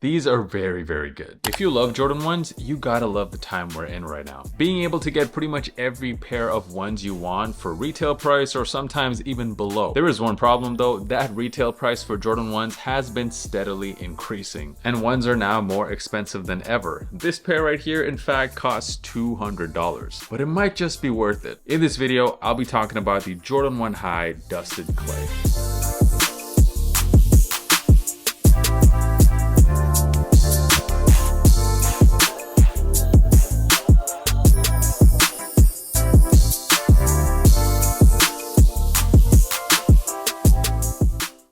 These are very, very good. If you love Jordan 1s, you gotta love the time we're in right now. Being able to get pretty much every pair of ones you want for retail price or sometimes even below. There is one problem though, that retail price for Jordan 1s has been steadily increasing, and ones are now more expensive than ever. This pair right here in fact costs $200, but it might just be worth it. In this video, I'll be talking about the Jordan 1 High Dusted Clay.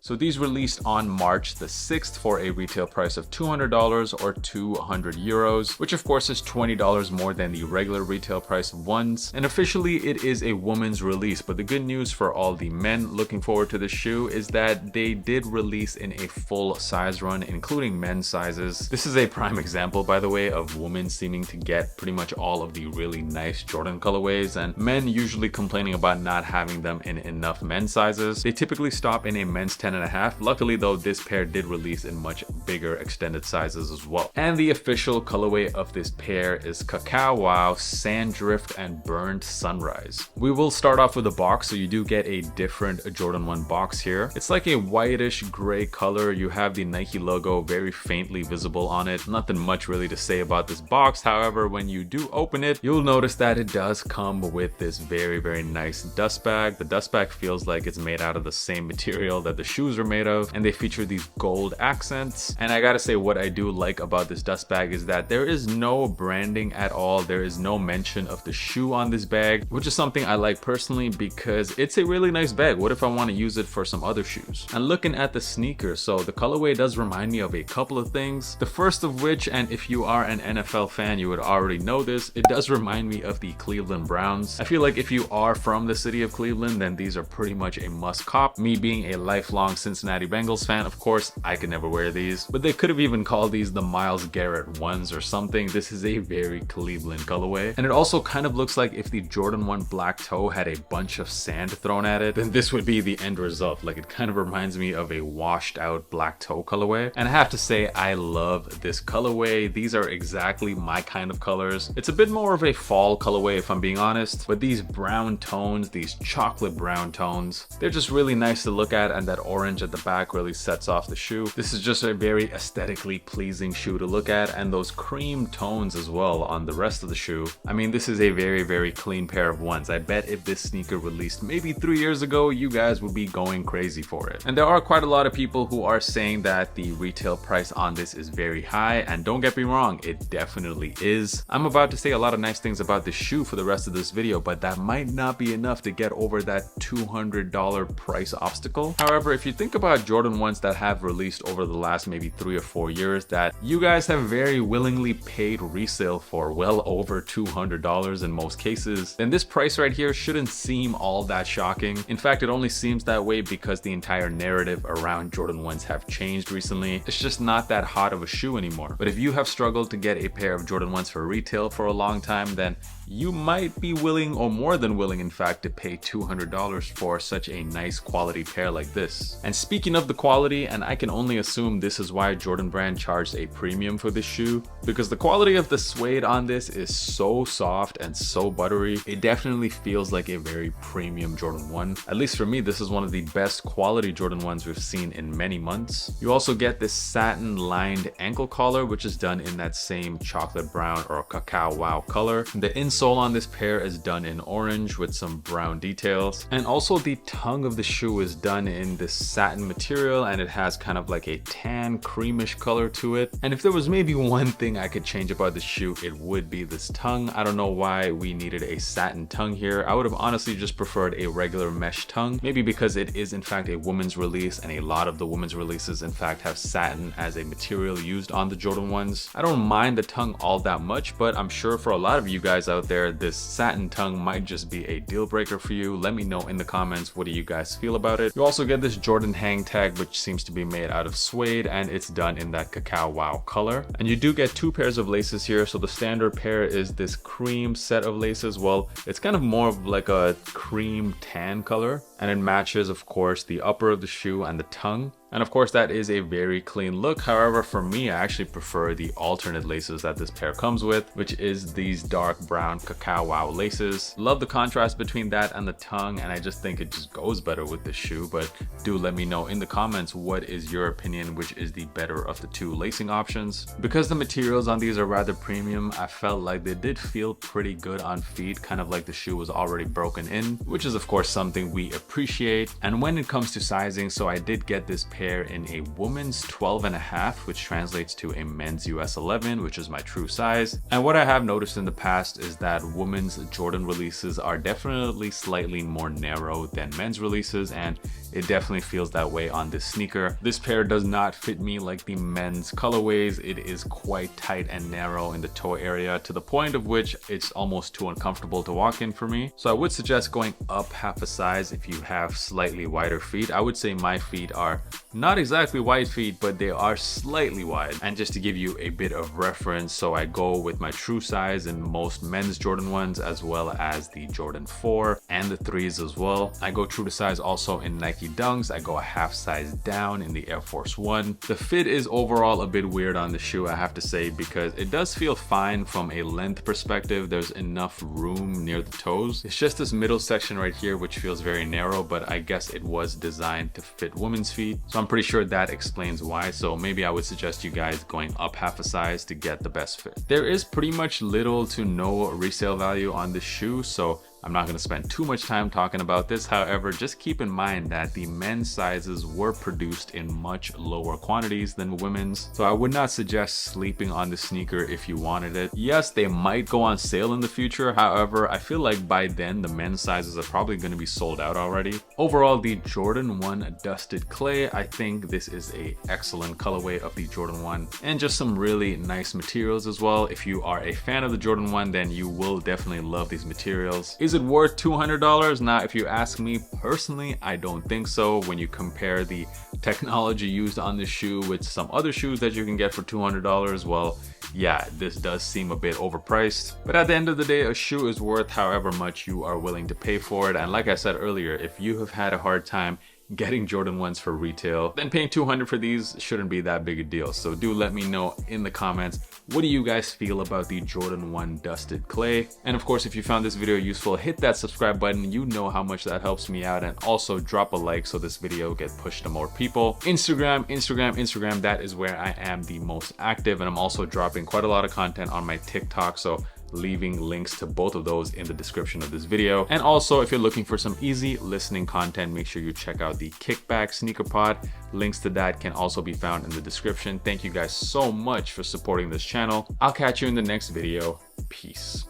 So these released on March the 6th for a retail price of $200 or 200 euros, which of course is $20 more than the regular retail price of ones. And officially it is a woman's release, but the good news for all the men looking forward to this shoe is that they did release in a full size run, including men's sizes. This is a prime example, by the way, of women seeming to get pretty much all of the really nice Jordan colorways, and men usually complaining about not having them in enough men's sizes. They typically stop in a men's 10.5. Luckily though, this pair did release in much bigger extended sizes as well. And the official colorway of this pair is Cacao Wow, Sand Drift, and Burned Sunrise. We will start off with a box, so you do get a different Jordan 1 box here. It's like a whitish gray color. You have the Nike logo very faintly visible on it. Nothing much really to say about this box. However, when you do open it, you'll notice that it does come with this very, very nice dust bag. The dust bag feels like it's made out of the same material that the shoes are made of, and they feature these gold accents. And I gotta say, what I do like about this dust bag is that there is no branding at all. There is no mention of the shoe on this bag, which is something I like personally because it's a really nice bag. What if I want to use it for some other shoes? And looking at the sneaker, so the colorway does remind me of a couple of things. The first of which, and if you are an NFL fan, you would already know this, it does remind me of the Cleveland Browns. I feel like if you are from the city of Cleveland, then these are pretty much a must cop. Me being a lifelong Cincinnati Bengals fan, of course, I could never wear these, but they could have even called these the Myles Garrett ones or something. This is a very Cleveland colorway, and it also kind of looks like if the Jordan 1 black toe had a bunch of sand thrown at it, then this would be the end result. Like, it kind of reminds me of a washed out black toe colorway, and I have to say I love this colorway. These are exactly my kind of colors. It's a bit more of a fall colorway if I'm being honest, but these brown tones, these chocolate brown tones, they're just really nice to look at, and that orange at the back really sets off the shoe. This is just a very aesthetically pleasing shoe to look at, and those cream tones as well on the rest of the shoe. I mean, this is a very, very clean pair of ones. I bet if this sneaker released maybe 3 years ago, you guys would be going crazy for it. And there are quite a lot of people who are saying that the retail price on this is very high, and don't get me wrong, it definitely is. I'm about to say a lot of nice things about this shoe for the rest of this video, but that might not be enough to get over that $200 price obstacle. However, if you think about Jordan 1s that have released over the last maybe 3 or 4 years that you guys have very willingly paid resale for well over $200 in most cases, then this price right here shouldn't seem all that shocking. In fact, it only seems that way because the entire narrative around Jordan 1s have changed recently. It's just not that hot of a shoe anymore. But if you have struggled to get a pair of Jordan 1s for retail for a long time, then you might be willing, or more than willing in fact, to pay $200 for such a nice quality pair like this. And speaking of the quality, and I can only assume this is why Jordan Brand charged a premium for this shoe, because the quality of the suede on this is so soft and so buttery. It definitely feels like a very premium Jordan 1. At least for me, this is one of the best quality Jordan 1s we've seen in many months. You also get this satin lined ankle collar, which is done in that same chocolate brown or cacao wow color. The insole on this pair is done in orange with some brown details, and also the tongue of the shoe is done in this satin material, and it has kind of like a tan creamish color to it. And if there was maybe one thing I could change about this shoe, it would be this tongue. I don't know why we needed a satin tongue here. I would have honestly just preferred a regular mesh tongue, maybe because it is in fact a women's release, and a lot of the women's releases in fact have satin as a material used on the Jordan 1s. I don't mind the tongue all that much, but I'm sure for a lot of you guys out there, this satin tongue might just be a deal breaker for you. Let me know in the comments, what do you guys feel about it? You also get this Jordan hang tag, which seems to be made out of suede, and it's done in that cacao wow color. And you do get 2 pairs of laces here. So the standard pair is this cream set of laces. Well, it's kind of more of like a cream tan color, and it matches of course the upper of the shoe and the tongue. And of course, that is a very clean look. However, for me, I actually prefer the alternate laces that this pair comes with, which is these dark brown cacao wow laces. Love the contrast between that and the tongue, and I just think it just goes better with this shoe. But do let me know in the comments, what is your opinion, which is the better of the two lacing options? Because the materials on these are rather premium, I felt like they did feel pretty good on feet, kind of like the shoe was already broken in, which is of course something we appreciate. And when it comes to sizing, so I did get this pair in a woman's 12.5, which translates to a men's US 11, which is my true size. And what I have noticed in the past is that women's Jordan releases are definitely slightly more narrow than men's releases, and it definitely feels that way on this sneaker. This pair does not fit me like the men's colorways. It is quite tight and narrow in the toe area, to the point of which it's almost too uncomfortable to walk in for me. So I would suggest going up half a size if you have slightly wider feet. I would say my feet are not exactly wide feet, but they are slightly wide. And just to give you a bit of reference, so I go with my true size in most men's Jordan 1s, as well as the Jordan 4 and the 3s as well. I go true to size also in Nike Dunks. I go a half size down in the Air Force 1. The fit is overall a bit weird on the shoe, I have to say, because it does feel fine from a length perspective. There's enough room near the toes. It's just this middle section right here which feels very narrow, but I guess it was designed to fit women's feet, so I'm pretty sure that explains why. So maybe I would suggest you guys going up half a size to get the best fit. There is pretty much little to no resale value on this shoe, so I'm not going to spend too much time talking about this. However, just keep in mind that the men's sizes were produced in much lower quantities than women's, so I would not suggest sleeping on the sneaker if you wanted it. Yes, they might go on sale in the future. However, I feel like by then the men's sizes are probably going to be sold out already. Overall, the Jordan 1 Dusted Clay, I think this is an excellent colorway of the Jordan 1, and just some really nice materials as well. If you are a fan of the Jordan 1, then you will definitely love these materials. Is it worth $200? Now, if you ask me personally, I don't think so. When you compare the technology used on this shoe with some other shoes that you can get for $200, well, yeah, this does seem a bit overpriced. But at the end of the day, a shoe is worth however much you are willing to pay for it. And like I said earlier, if you have had a hard time getting Jordan 1s for retail, then paying $200 for these shouldn't be that big a deal. So do let me know in the comments, what do you guys feel about the Jordan 1 Dusted Clay? And of course, if you found this video useful, hit that subscribe button. You know how much that helps me out. And also drop a like so this video gets pushed to more people. Instagram, that is where I am the most active, and I'm also dropping quite a lot of content on my TikTok, so leaving links to both of those in the description of this video. And also, if you're looking for some easy listening content, make sure you check out the Kickback Sneaker Pod. Links to that can also be found in the description. Thank you guys so much for supporting this channel. I'll catch you in the next video. Peace.